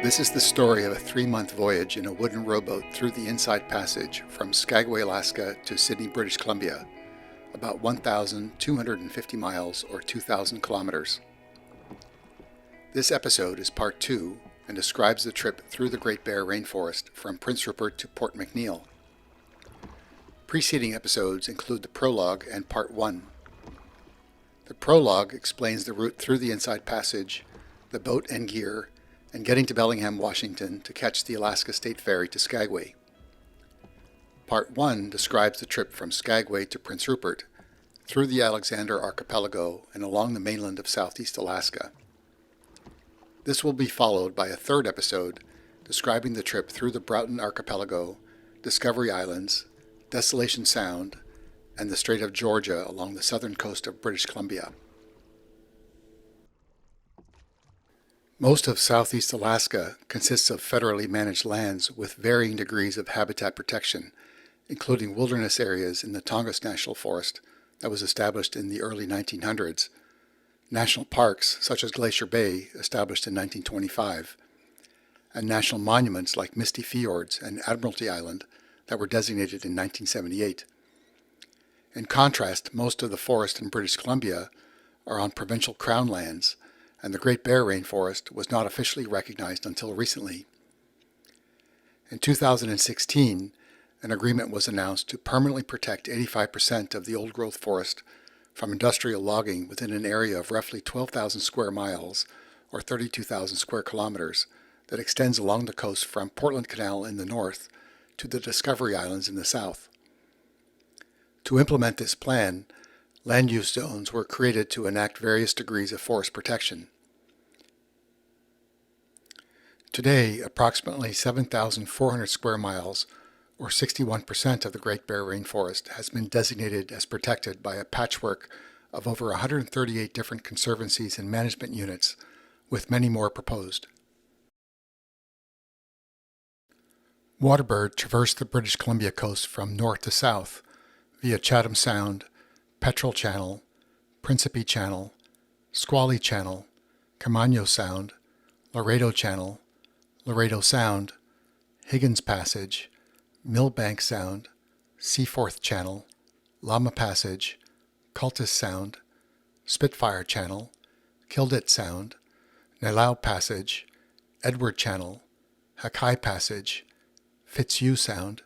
This is the story of a 3-month voyage in a wooden rowboat through the Inside Passage from Skagway, Alaska to Sydney, British Columbia, about 1,250 miles or 2,000 kilometers. This episode is part 2 and describes the trip through the Great Bear Rainforest from Prince Rupert to Port McNeill. Preceding episodes include the prologue and part 1. The prologue explains the route through the Inside Passage, the boat and gear, and getting to Bellingham, Washington to catch the Alaska State Ferry to Skagway. Part 1 describes the trip from Skagway to Prince Rupert, through the Alexander Archipelago and along the mainland of southeast Alaska. This will be followed by a third episode describing the trip through the Broughton Archipelago, Discovery Islands, Desolation Sound, and the Strait of Georgia along the southern coast of British Columbia. Most of southeast Alaska consists of federally managed lands with varying degrees of habitat protection, including wilderness areas in the Tongass National Forest that was established in the early 1900s, national parks such as Glacier Bay, established in 1925, and national monuments like Misty Fjords and Admiralty Island that were designated in 1978. In contrast, most of the forest in British Columbia are on provincial crown lands, and the Great Bear Rainforest was not officially recognized until recently. In 2016, an agreement was announced to permanently protect 85% of the old-growth forest from industrial logging within an area of roughly 12,000 square miles, or 32,000 square kilometers, that extends along the coast from Portland Canal in the north to the Discovery Islands in the south. To implement this plan, land use zones were created to enact various degrees of forest protection. Today, approximately 7,400 square miles, or 61% of the Great Bear Rainforest, has been designated as protected by a patchwork of over 138 different conservancies and management units, with many more proposed. Waterbird traversed the British Columbia coast from north to south via Chatham Sound, Petrel Channel, Principe Channel, Squally Channel, Camano Sound, Laredo Channel, Laredo Sound, Higgins Passage, Millbank Sound, Seaforth Channel, Llama Passage, Cultus Sound, Spitfire Channel, Kildit Sound, Nalau Passage, Edward Channel, Hakai Passage, Fitz Sound,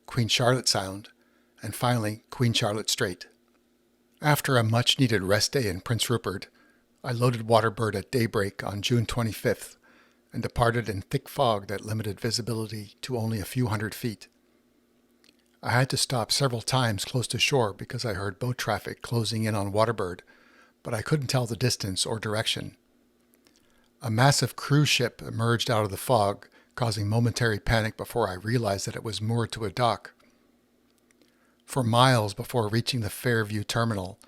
Queen Charlotte Sound, and finally Queen Charlotte Strait. After a much-needed rest day in Prince Rupert, I loaded Waterbird at daybreak on June 25th and departed in thick fog that limited visibility to only a few hundred feet. I had to stop several times close to shore because I heard boat traffic closing in on Waterbird, but I couldn't tell the distance or direction. A massive cruise ship emerged out of the fog, causing momentary panic before I realized that it was moored to a dock. For miles before reaching the Fairview terminal,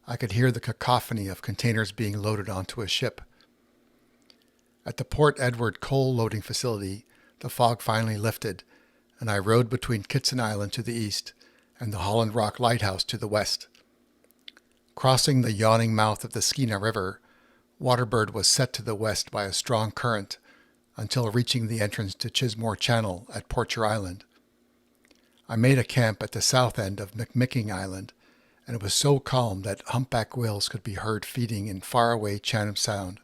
I could hear the cacophony of containers being loaded onto a ship. At the Port Edward coal loading facility, the fog finally lifted, and I rode between Kitson Island to the east and the Holland Rock Lighthouse to the west. Crossing the yawning mouth of the Skeena River, Waterbird was set to the west by a strong current until reaching the entrance to Chismore Channel at Porcher Island. I made a camp at the south end of McMicking Island, and it was so calm that humpback whales could be heard feeding in faraway Chatham Sound.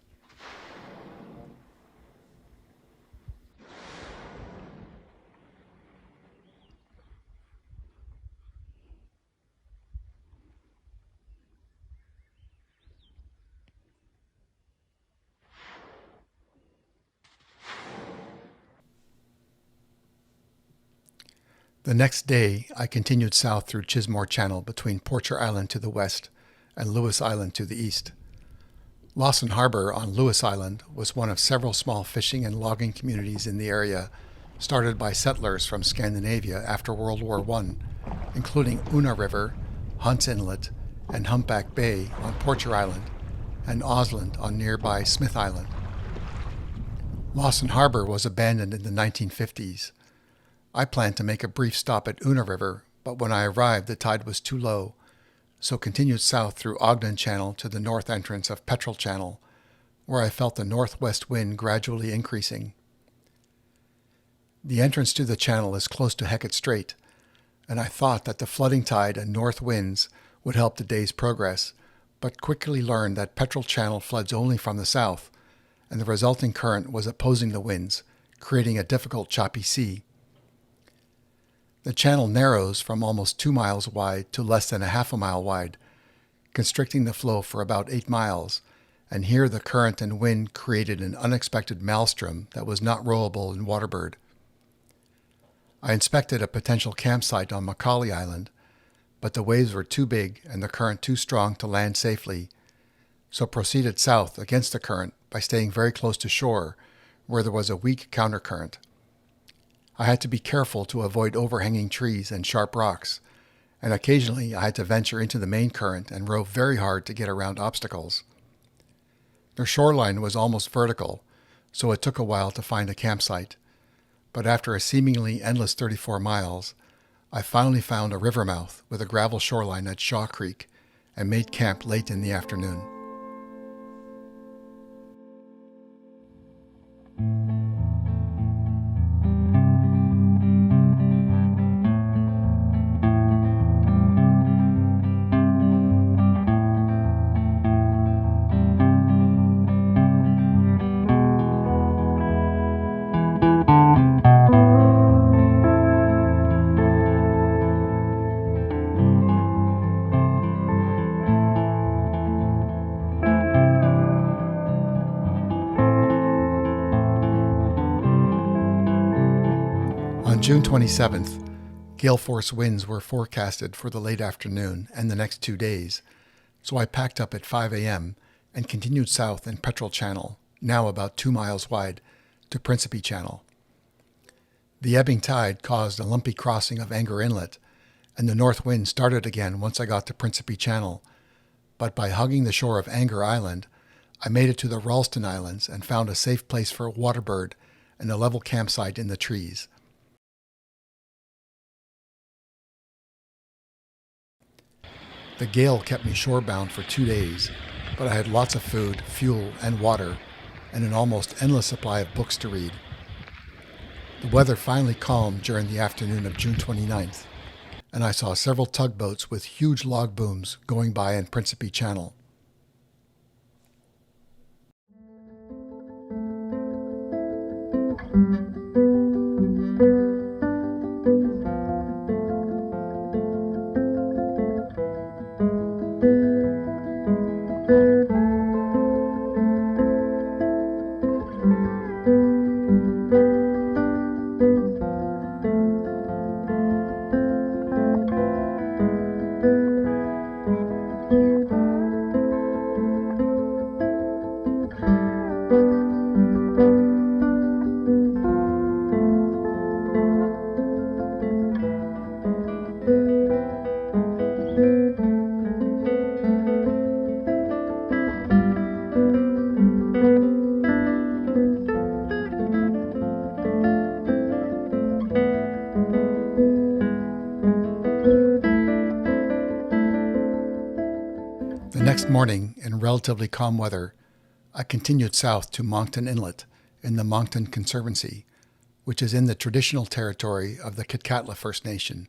The next day, I continued south through Chismore Channel between Porcher Island to the west and Lewis Island to the east. Lawson Harbor on Lewis Island was one of several small fishing and logging communities in the area, started by settlers from Scandinavia after World War I, including Una River, Hunt's Inlet, and Humpback Bay on Porcher Island, and Osland on nearby Smith Island. Lawson Harbor was abandoned in the 1950s. I planned to make a brief stop at Una River, but when I arrived the tide was too low, so continued south through Ogden Channel to the north entrance of Petrel Channel, where I felt the northwest wind gradually increasing. The entrance to the channel is close to Hecate Strait, and I thought that the flooding tide and north winds would help the day's progress, but quickly learned that Petrel Channel floods only from the south, and the resulting current was opposing the winds, creating a difficult choppy sea. The channel narrows from almost 2 miles wide to less than a half a mile wide, constricting the flow for about 8 miles, and here the current and wind created an unexpected maelstrom that was not rowable in Waterbird. I inspected a potential campsite on Macaulay Island, but the waves were too big and the current too strong to land safely, so proceeded south against the current by staying very close to shore, where there was a weak countercurrent. I had to be careful to avoid overhanging trees and sharp rocks, and occasionally I had to venture into the main current and row very hard to get around obstacles. The shoreline was almost vertical, so it took a while to find a campsite, but after a seemingly endless 34 miles, I finally found a river mouth with a gravel shoreline at Shaw Creek and made camp late in the afternoon. On June 27th, gale force winds were forecasted for the late afternoon and the next 2 days, so I packed up at 5 a.m. and continued south in Petrel Channel, now about 2 miles wide, to Principe Channel. The ebbing tide caused a lumpy crossing of Anger Inlet, and the north wind started again once I got to Principe Channel, but by hugging the shore of Anger Island, I made it to the Ralston Islands and found a safe place for Waterbird and a level campsite in the trees. The gale kept me shorebound for 2 days, but I had lots of food, fuel, and water, and an almost endless supply of books to read. The weather finally calmed during the afternoon of June 29th, and I saw several tugboats with huge log booms going by in Principe Channel. The next morning, in relatively calm weather, I continued south to Moncton Inlet in the Moncton Conservancy, which is in the traditional territory of the Kitkatla First Nation,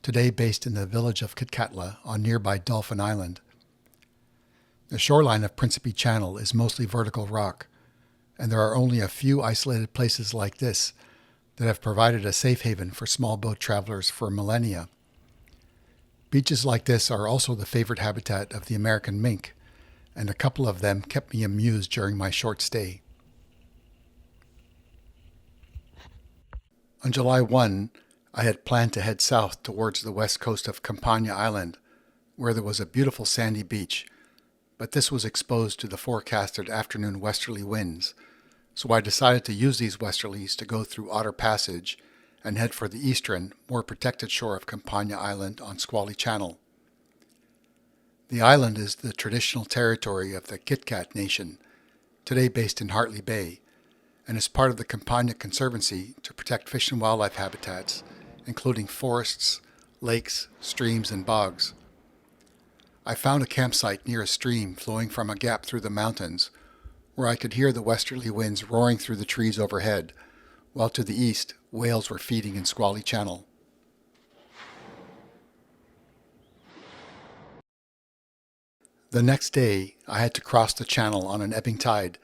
today based in the village of Kitkatla on nearby Dolphin Island. The shoreline of Principe Channel is mostly vertical rock, and there are only a few isolated places like this that have provided a safe haven for small boat travelers for millennia. Beaches like this are also the favorite habitat of the American mink, and a couple of them kept me amused during my short stay. On July 1, I had planned to head south towards the west coast of Campania Island, where there was a beautiful sandy beach, but this was exposed to the forecasted afternoon westerly winds, so I decided to use these westerlies to go through Otter Passage and head for the eastern, more protected shore of Campania Island on Squally Channel. The island is the traditional territory of the Kitkat Nation, today based in Hartley Bay, and is part of the Campania Conservancy to protect fish and wildlife habitats, including forests, lakes, streams, and bogs. I found a campsite near a stream flowing from a gap through the mountains, where I could hear the westerly winds roaring through the trees overhead, while to the east, whales were feeding in Squally Channel. The next day, I had to cross the channel on an ebbing tide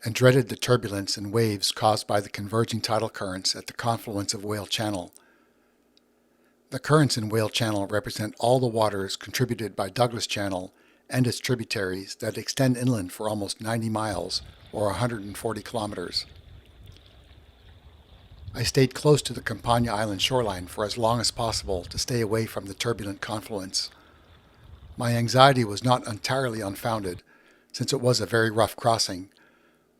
and dreaded the turbulence and waves caused by the converging tidal currents at the confluence of Whale Channel. The currents in Whale Channel represent all the waters contributed by Douglas Channel and its tributaries that extend inland for almost 90 miles, or 140 kilometers. I stayed close to the Campania Island shoreline for as long as possible to stay away from the turbulent confluence. My anxiety was not entirely unfounded, since it was a very rough crossing,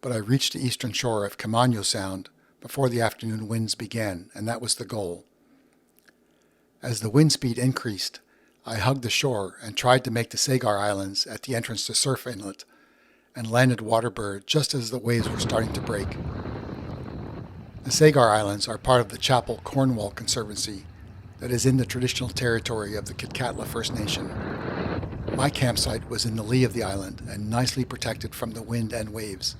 but I reached the eastern shore of Camano Sound before the afternoon winds began, and that was the goal. As the wind speed increased, I hugged the shore and tried to make the Sagar Islands at the entrance to Surf Inlet, and landed Waterbird just as the waves were starting to break. The Sagar Islands are part of the Chapel Cornwall Conservancy that is in the traditional territory of the Kitkatla First Nation. My campsite was in the lee of the island and nicely protected from the wind and waves.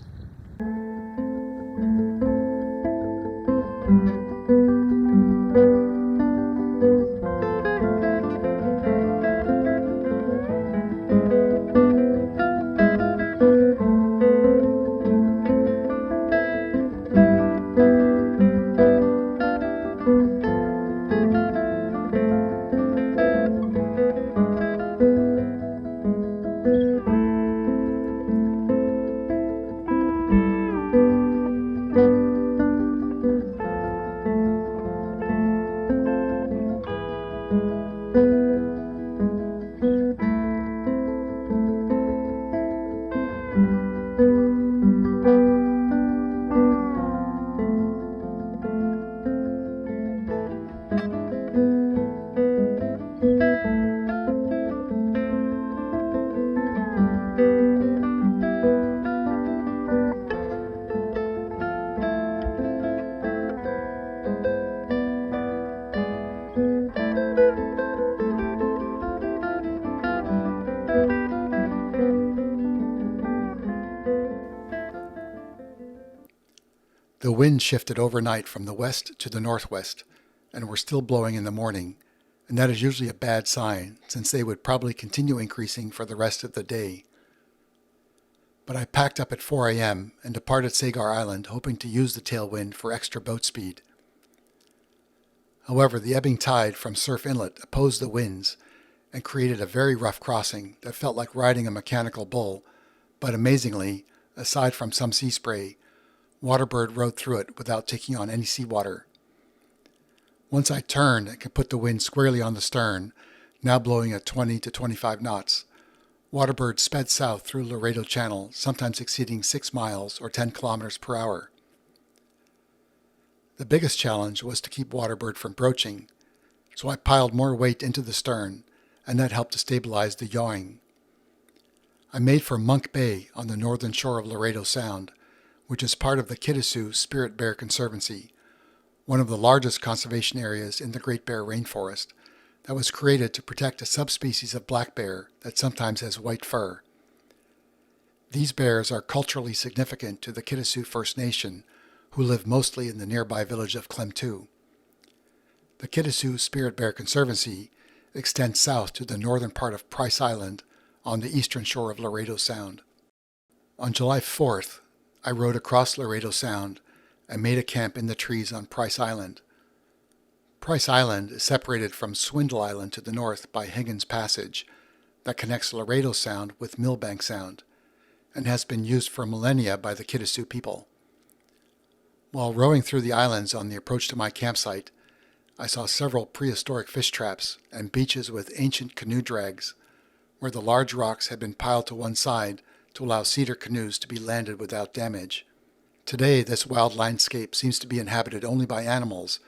The wind shifted overnight from the west to the northwest, and were still blowing in the morning, and that is usually a bad sign, since they would probably continue increasing for the rest of the day. But I packed up at 4 a.m. and departed Sagar Island, hoping to use the tailwind for extra boat speed. However, the ebbing tide from Surf Inlet opposed the winds and created a very rough crossing that felt like riding a mechanical bull, but amazingly, aside from some sea spray, Waterbird rode through it without taking on any seawater. Once I turned and could put the wind squarely on the stern, now blowing at 20 to 25 knots, Waterbird sped south through Laredo Channel, sometimes exceeding 6 miles or 10 kilometers per hour. The biggest challenge was to keep Waterbird from broaching, so I piled more weight into the stern, and that helped to stabilize the yawing. I made for Monk Bay on the northern shore of Laredo Sound, which is part of the Kitasoo Spirit Bear Conservancy, one of the largest conservation areas in the Great Bear Rainforest, that was created to protect a subspecies of black bear that sometimes has white fur. These bears are culturally significant to the Kitasoo First Nation, who live mostly in the nearby village of Klemtu. The Kitasoo Spirit Bear Conservancy extends south to the northern part of Price Island on the eastern shore of Laredo Sound. On July 4th, I rode across Laredo Sound and made a camp in the trees on Price Island. Price Island is separated from Swindle Island to the north by Higgins Passage that connects Laredo Sound with Millbank Sound and has been used for millennia by the Kitasoo people. While rowing through the islands on the approach to my campsite, I saw several prehistoric fish traps and beaches with ancient canoe drags, where the large rocks had been piled to one side to allow cedar canoes to be landed without damage. Today, this wild landscape seems to be inhabited only by animals,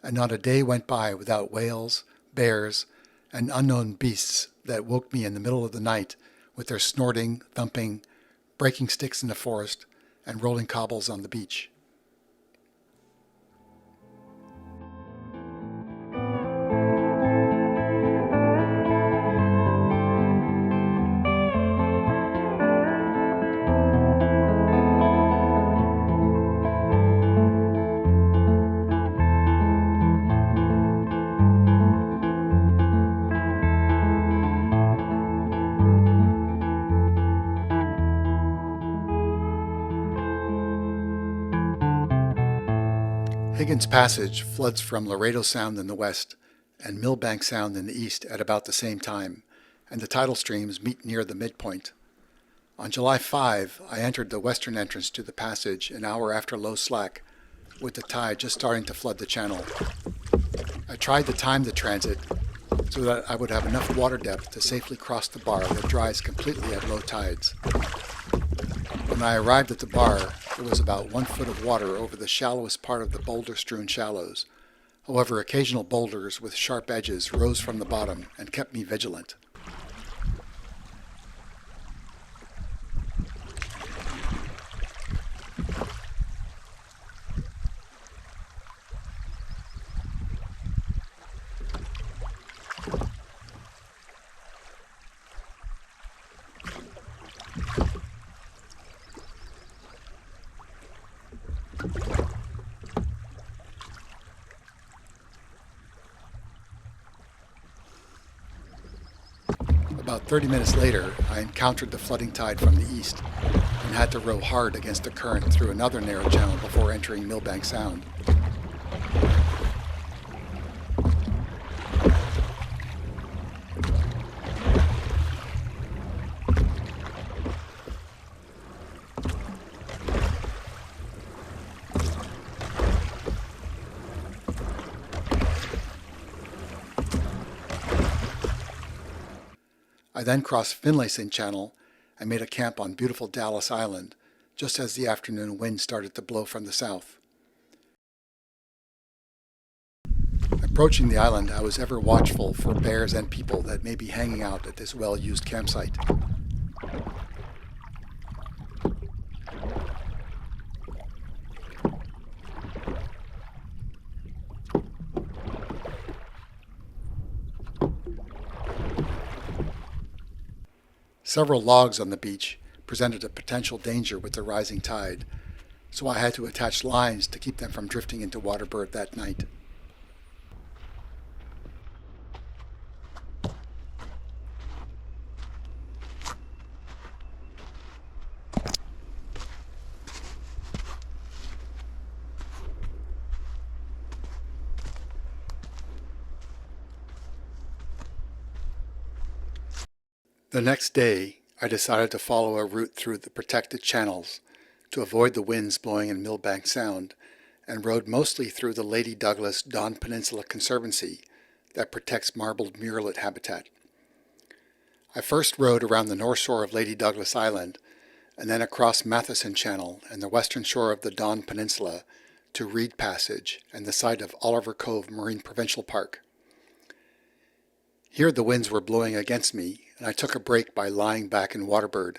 and not a day went by without whales, bears, and unknown beasts that woke me in the middle of the night with their snorting, thumping, breaking sticks in the forest, and rolling cobbles on the beach. Higgins Passage floods from Laredo Sound in the west and Millbank Sound in the east at about the same time, and the tidal streams meet near the midpoint. On July 5, I entered the western entrance to the passage an hour after low slack, with the tide just starting to flood the channel. I tried to time the transit so that I would have enough water depth to safely cross the bar that dries completely at low tides. When I arrived at the bar, there was about 1 foot of water over the shallowest part of the boulder-strewn shallows. However, occasional boulders with sharp edges rose from the bottom and kept me vigilant. About 30 minutes later, I encountered the flooding tide from the east and had to row hard against the current through another narrow channel before entering Millbank Sound. I then crossed Finlayson Channel and made a camp on beautiful Dallas Island, just as the afternoon wind started to blow from the south. Approaching the island, I was ever watchful for bears and people that may be hanging out at this well-used campsite. Several logs on the beach presented a potential danger with the rising tide, so I had to attach lines to keep them from drifting into Waterbird that night. The next day, I decided to follow a route through the protected channels to avoid the winds blowing in Millbank Sound, and rode mostly through the Lady Douglas Dawn Peninsula Conservancy that protects marbled murrelet habitat. I first rode around the north shore of Lady Douglas Island and then across Matheson Channel and the western shore of the Dawn Peninsula to Reed Passage and the site of Oliver Cove Marine Provincial Park. Here the winds were blowing against me, and I took a break by lying back in Waterbird.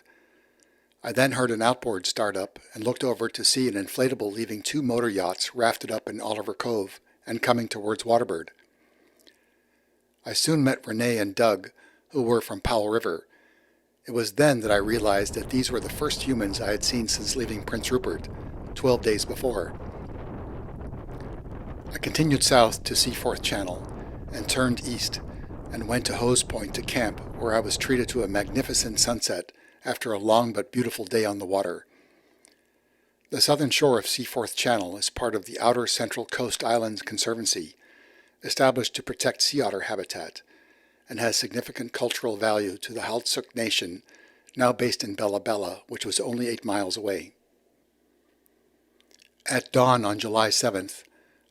I then heard an outboard start up and looked over to see an inflatable leaving 2 motor yachts rafted up in Oliver Cove and coming towards Waterbird. I soon met Renee and Doug, who were from Powell River. It was then that I realized that these were the first humans I had seen since leaving Prince Rupert, 12 days before. I continued south to Seaforth Channel and turned east, and went to Hose Point to camp, where I was treated to a magnificent sunset after a long but beautiful day on the water. The southern shore of Seaforth Channel is part of the Outer Central Coast Islands Conservancy, established to protect sea otter habitat, and has significant cultural value to the Haltsuk Nation, now based in Bella Bella, which was only 8 miles away. At dawn on July 7th,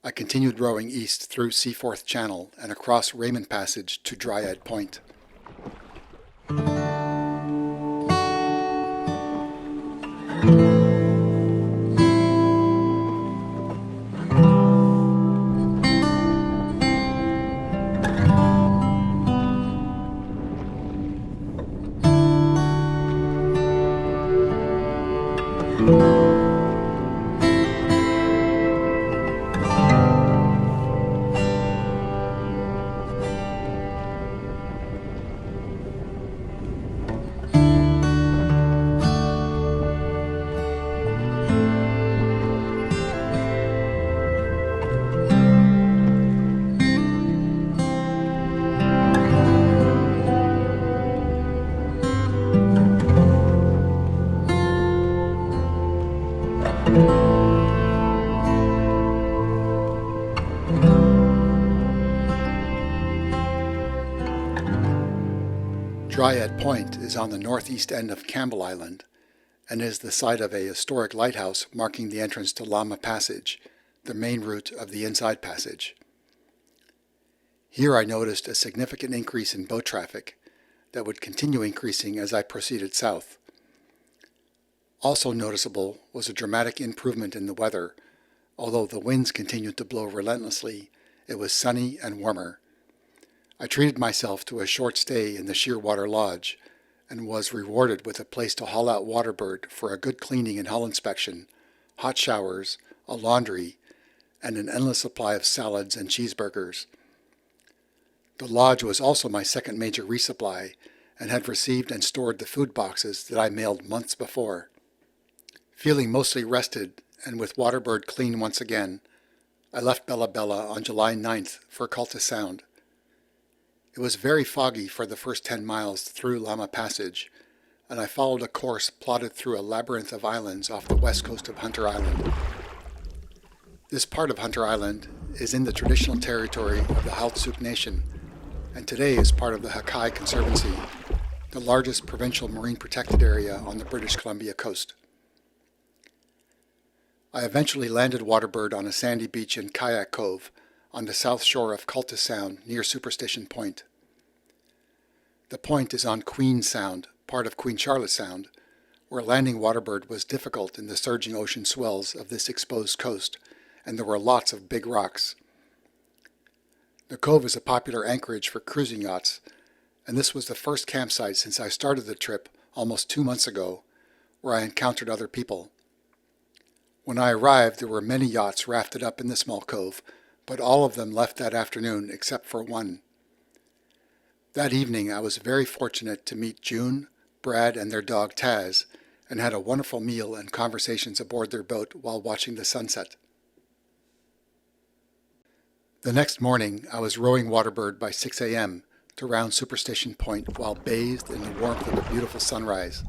I continued rowing east through Seaforth Channel and across Raymond Passage to Dryad Point. Dryad Point is on the northeast end of Campbell Island and is the site of a historic lighthouse marking the entrance to Llama Passage, the main route of the Inside Passage. Here I noticed a significant increase in boat traffic that would continue increasing as I proceeded south. Also noticeable was a dramatic improvement in the weather. Although the winds continued to blow relentlessly, it was sunny and warmer. I treated myself to a short stay in the Shearwater Lodge and was rewarded with a place to haul out Waterbird for a good cleaning and hull inspection, hot showers, a laundry, and an endless supply of salads and cheeseburgers. The lodge was also my second major resupply and had received and stored the food boxes that I mailed months before. Feeling mostly rested and with Waterbird clean once again, I left Bella Bella on July 9th for Cultus Sound. It was very foggy for the first 10 miles through Llama Passage, and I followed a course plotted through a labyrinth of islands off the west coast of Hunter Island. This part of Hunter Island is in the traditional territory of the Haltsuk Nation, and today is part of the Hakai Conservancy, the largest provincial marine protected area on the British Columbia coast. I eventually landed Waterbird on a sandy beach in Kayak Cove, on the south shore of Cultus Sound near Superstition Point. The point is on Queen Sound, part of Queen Charlotte Sound, where landing Waterbird was difficult in the surging ocean swells of this exposed coast, and there were lots of big rocks. The cove is a popular anchorage for cruising yachts, and this was the first campsite since I started the trip almost 2 months ago, where I encountered other people. When I arrived, there were many yachts rafted up in the small cove, but all of them left that afternoon except for one. That evening I was very fortunate to meet June, Brad, and their dog Taz, and had a wonderful meal and conversations aboard their boat while watching the sunset. The next morning I was rowing Waterbird by 6 a.m. to round Superstition Point while bathed in the warmth of a beautiful sunrise.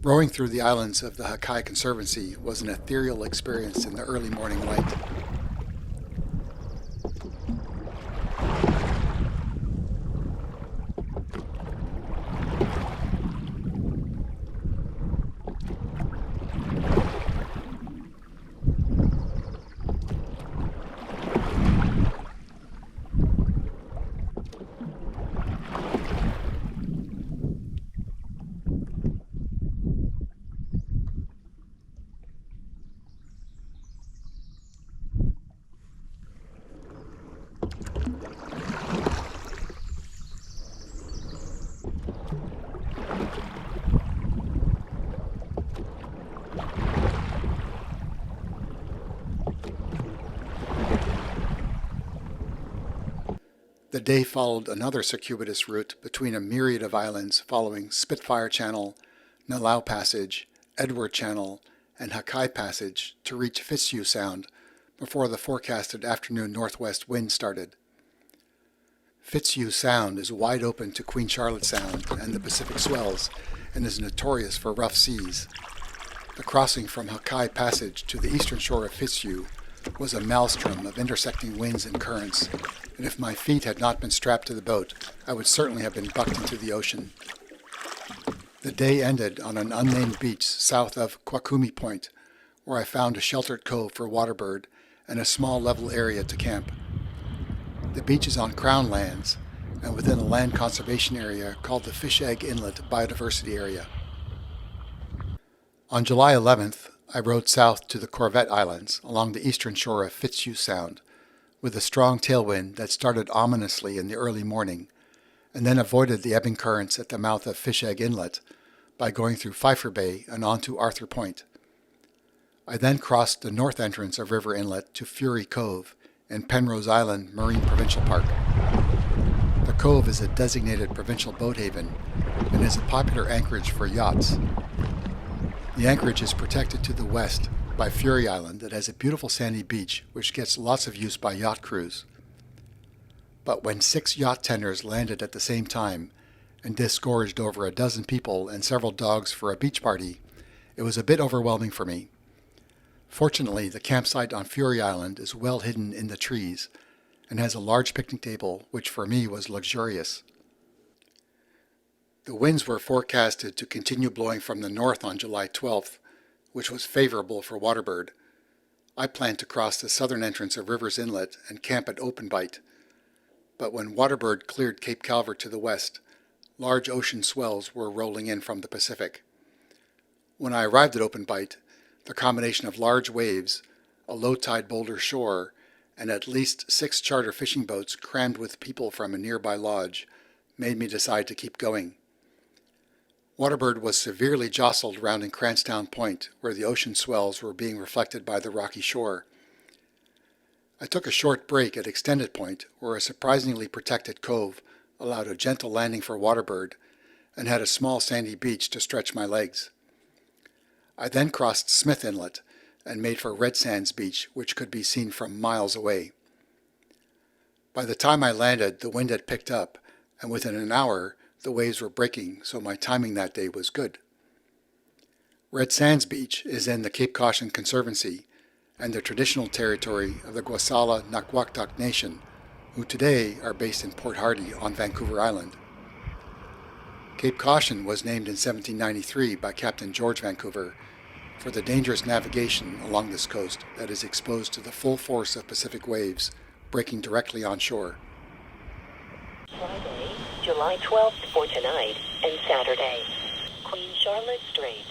Rowing through the islands of the Hakai Conservancy was an ethereal experience in the early morning light. The day followed another circuitous route between a myriad of islands following Spitfire Channel, Nalau Passage, Edward Channel, and Hakai Passage to reach Fitzhugh Sound before the forecasted afternoon northwest wind started. Fitzhugh Sound is wide open to Queen Charlotte Sound and the Pacific swells and is notorious for rough seas. The crossing from Hakai Passage to the eastern shore of Fitzhugh was a maelstrom of intersecting winds and currents, and if my feet had not been strapped to the boat, I would certainly have been bucked into the ocean. The day ended on an unnamed beach south of Kwakumi Point, where I found a sheltered cove for Waterbird and a small level area to camp. The beach is on Crown lands and within a land conservation area called the Fish Egg Inlet Biodiversity Area. On July 11th, I rowed south to the Corvette Islands along the eastern shore of Fitzhugh Sound, with a strong tailwind that started ominously in the early morning, and then avoided the ebbing currents at the mouth of Fish Egg Inlet by going through Pfeiffer Bay and onto Arthur Point. I then crossed the north entrance of River Inlet to Fury Cove in Penrose Island Marine Provincial Park. The cove is a designated provincial boat haven and is a popular anchorage for yachts. The anchorage is protected to the west by Fury Island that has a beautiful sandy beach which gets lots of use by yacht crews. But when 6 yacht tenders landed at the same time and disgorged over a dozen people and several dogs for a beach party, it was a bit overwhelming for me. Fortunately, the campsite on Fury Island is well hidden in the trees and has a large picnic table which for me was luxurious. The winds were forecasted to continue blowing from the north on July 12th, which was favorable for Waterbird. I planned to cross the southern entrance of Rivers Inlet and camp at Open Bight, but when Waterbird cleared Cape Calvert to the west, large ocean swells were rolling in from the Pacific. When I arrived at Open Bight, the combination of large waves, a low-tide boulder shore, and at least 6 charter fishing boats crammed with people from a nearby lodge made me decide to keep going. Waterbird was severely jostled rounding Cranstown Point, where the ocean swells were being reflected by the rocky shore. I took a short break at Extended Point, where a surprisingly protected cove allowed a gentle landing for Waterbird and had a small sandy beach to stretch my legs. I then crossed Smith Inlet and made for Red Sands Beach, which could be seen from miles away. By the time I landed, the wind had picked up, and within an hour, the waves were breaking, so my timing that day was good. Red Sands Beach is in the Cape Caution Conservancy and the traditional territory of the Gwasala Nakwaktuk Nation, who today are based in Port Hardy on Vancouver Island. Cape Caution was named in 1793 by Captain George Vancouver for the dangerous navigation along this coast that is exposed to the full force of Pacific waves breaking directly on shore. Friday, July 12th for tonight and Saturday. Queen Charlotte Strait.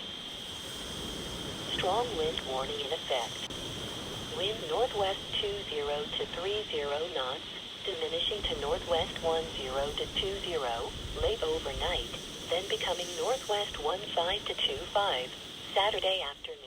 Strong wind warning in effect. Wind northwest 20 to 30 knots, diminishing to northwest 10 to 20 late overnight, then becoming northwest 15 to 25 Saturday afternoon.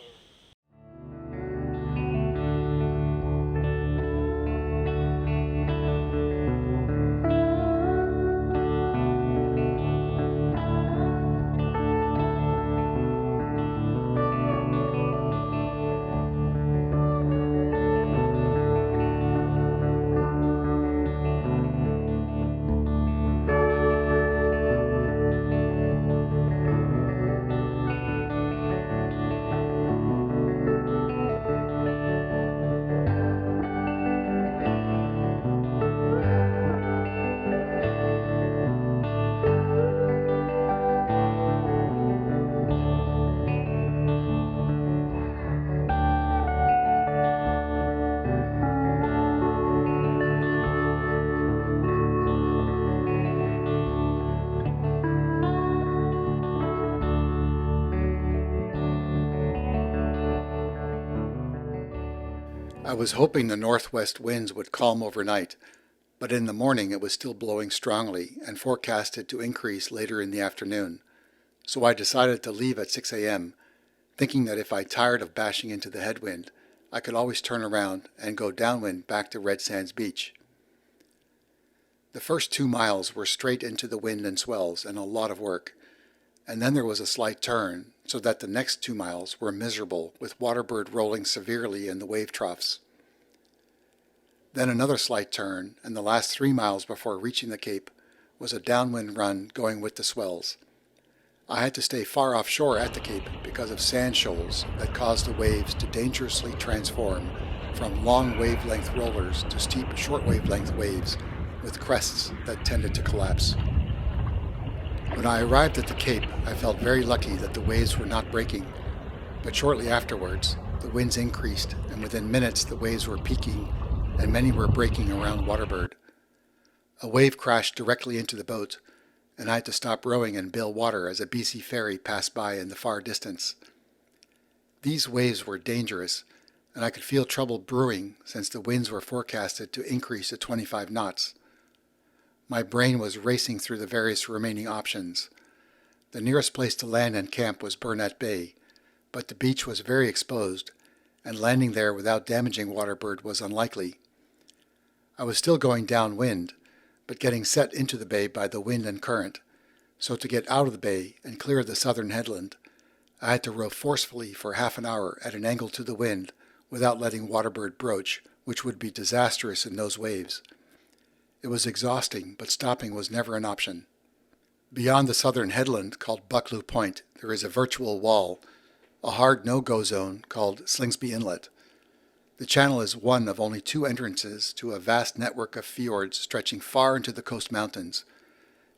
I was hoping the northwest winds would calm overnight, but in the morning it was still blowing strongly and forecasted to increase later in the afternoon, so I decided to leave at 6 a.m., thinking that if I tired of bashing into the headwind, I could always turn around and go downwind back to Red Sands Beach. The first 2 miles were straight into the wind and swells and a lot of work, and then there was a slight turn, so that the next 2 miles were miserable, with Waterbird rolling severely in the wave troughs. Then another slight turn, and the last 3 miles before reaching the Cape was a downwind run going with the swells. I had to stay far offshore at the Cape because of sand shoals that caused the waves to dangerously transform from long wavelength rollers to steep short wavelength waves with crests that tended to collapse. When I arrived at the Cape, I felt very lucky that the waves were not breaking, but shortly afterwards, the winds increased, and within minutes the waves were peaking, and many were breaking around Waterbird. A wave crashed directly into the boat, and I had to stop rowing and bail water as a BC ferry passed by in the far distance. These waves were dangerous, and I could feel trouble brewing since the winds were forecasted to increase to 25 knots. My brain was racing through the various remaining options. The nearest place to land and camp was Burnett Bay, but the beach was very exposed, and landing there without damaging Waterbird was unlikely. I was still going downwind, but getting set into the bay by the wind and current, so to get out of the bay and clear the southern headland, I had to row forcefully for half an hour at an angle to the wind without letting Waterbird broach, which would be disastrous in those waves. It was exhausting, but stopping was never an option. Beyond the southern headland, called Bucklew Point, there is a virtual wall, a hard no-go zone called Slingsby Inlet. The channel is one of only 2 entrances to a vast network of fjords stretching far into the coast mountains,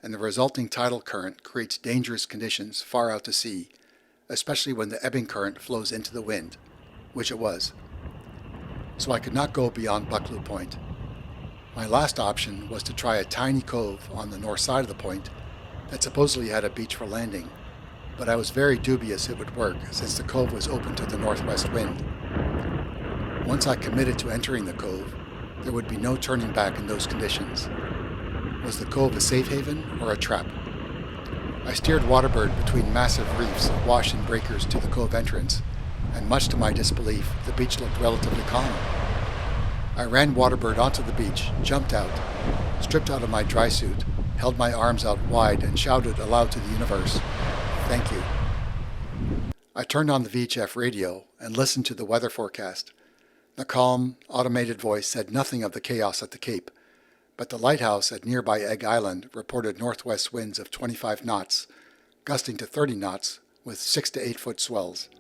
and the resulting tidal current creates dangerous conditions far out to sea, especially when the ebbing current flows into the wind, which it was. So I could not go beyond Buccleuch Point. My last option was to try a tiny cove on the north side of the point that supposedly had a beach for landing, but I was very dubious it would work since the cove was open to the northwest wind. Once I committed to entering the cove, there would be no turning back in those conditions. Was the cove a safe haven or a trap? I steered Waterbird between massive reefs awash in breakers to the cove entrance, and much to my disbelief, the beach looked relatively calm. I ran Waterbird onto the beach, jumped out, stripped out of my dry suit, held my arms out wide, and shouted aloud to the universe, "Thank you." I turned on the VHF radio and listened to the weather forecast. The calm, automated voice said nothing of the chaos at the Cape, but the lighthouse at nearby Egg Island reported northwest winds of 25 knots, gusting to 30 knots with 6 to 8 foot swells.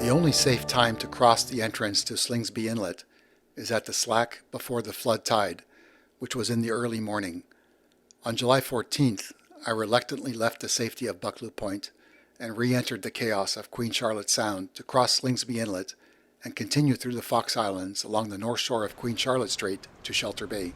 The only safe time to cross the entrance to Slingsby Inlet is at the slack before the flood tide, which was in the early morning. On July 14th, I reluctantly left the safety of Buccleuch Point and re-entered the chaos of Queen Charlotte Sound to cross Slingsby Inlet and continue through the Fox Islands along the north shore of Queen Charlotte Strait to Shelter Bay.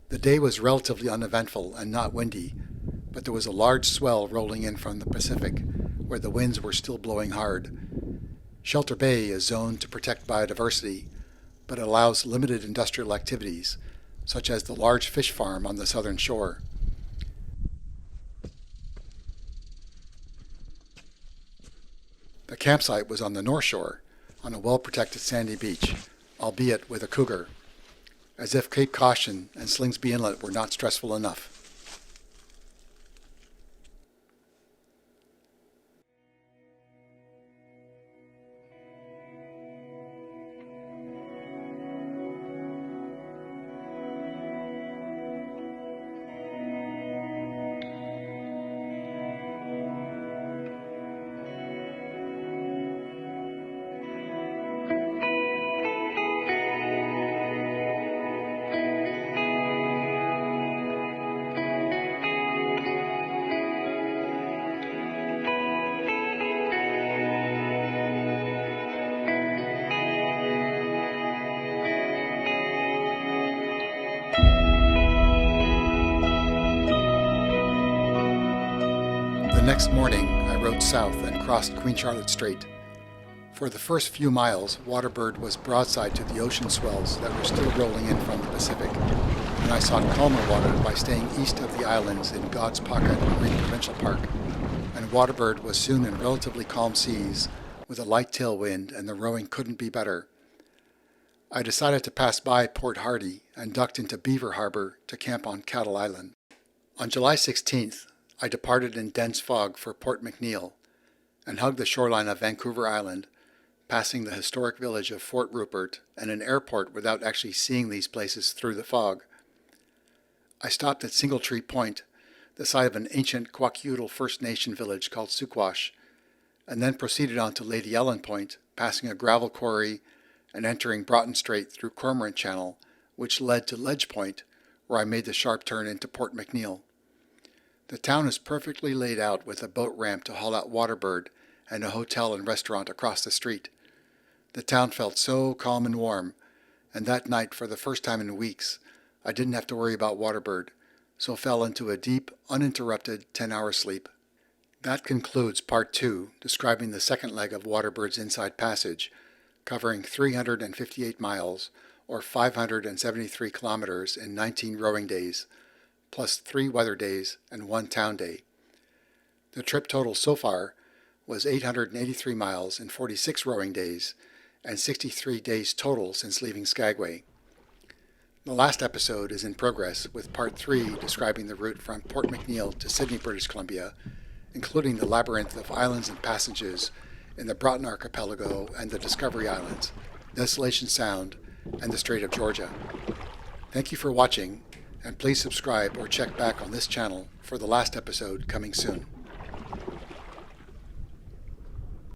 The day was relatively uneventful and not windy, but there was a large swell rolling in from the Pacific, where the winds were still blowing hard. Shelter Bay is zoned to protect biodiversity, but it allows limited industrial activities, such as the large fish farm on the southern shore. The campsite was on the north shore, on a well-protected sandy beach, albeit with a cougar, as if Cape Caution and Slingsby Inlet were not stressful enough. The next morning, I rode south and crossed Queen Charlotte Strait. For the first few miles, Waterbird was broadside to the ocean swells that were still rolling in from the Pacific. and I sought calmer water by staying east of the islands in God's Pocket Marine Provincial Park, and Waterbird was soon in relatively calm seas with a light tailwind, and the rowing couldn't be better. I decided to pass by Port Hardy and ducked into Beaver Harbor to camp on Cattle Island. On July 16th, I departed in dense fog for Port McNeill and hugged the shoreline of Vancouver Island, passing the historic village of Fort Rupert and an airport without actually seeing these places through the fog. I stopped at Singletree Point, the site of an ancient Kwakiutl First Nation village called Sukwash, and then proceeded on to Lady Ellen Point, passing a gravel quarry and entering Broughton Strait through Cormorant Channel, which led to Ledge Point, where I made the sharp turn into Port McNeill. The town is perfectly laid out with a boat ramp to haul out Waterbird and a hotel and restaurant across the street. The town felt so calm and warm, and that night, for the first time in weeks, I didn't have to worry about Waterbird, so fell into a deep, uninterrupted 10-hour sleep. That concludes Part 2, describing the second leg of Waterbird's Inside Passage, covering 358 miles, or 573 kilometers in 19 rowing days, plus 3 weather days and 1 town day. The trip total so far was 883 miles in 46 rowing days, and 63 days total since leaving Skagway. The last episode is in progress, with Part 3 describing the route from Port McNeill to Sydney, British Columbia, including the labyrinth of islands and passages in the Broughton Archipelago and the Discovery Islands, Desolation Sound, and the Strait of Georgia. Thank you for watching, and please subscribe or check back on this channel for the last episode coming soon.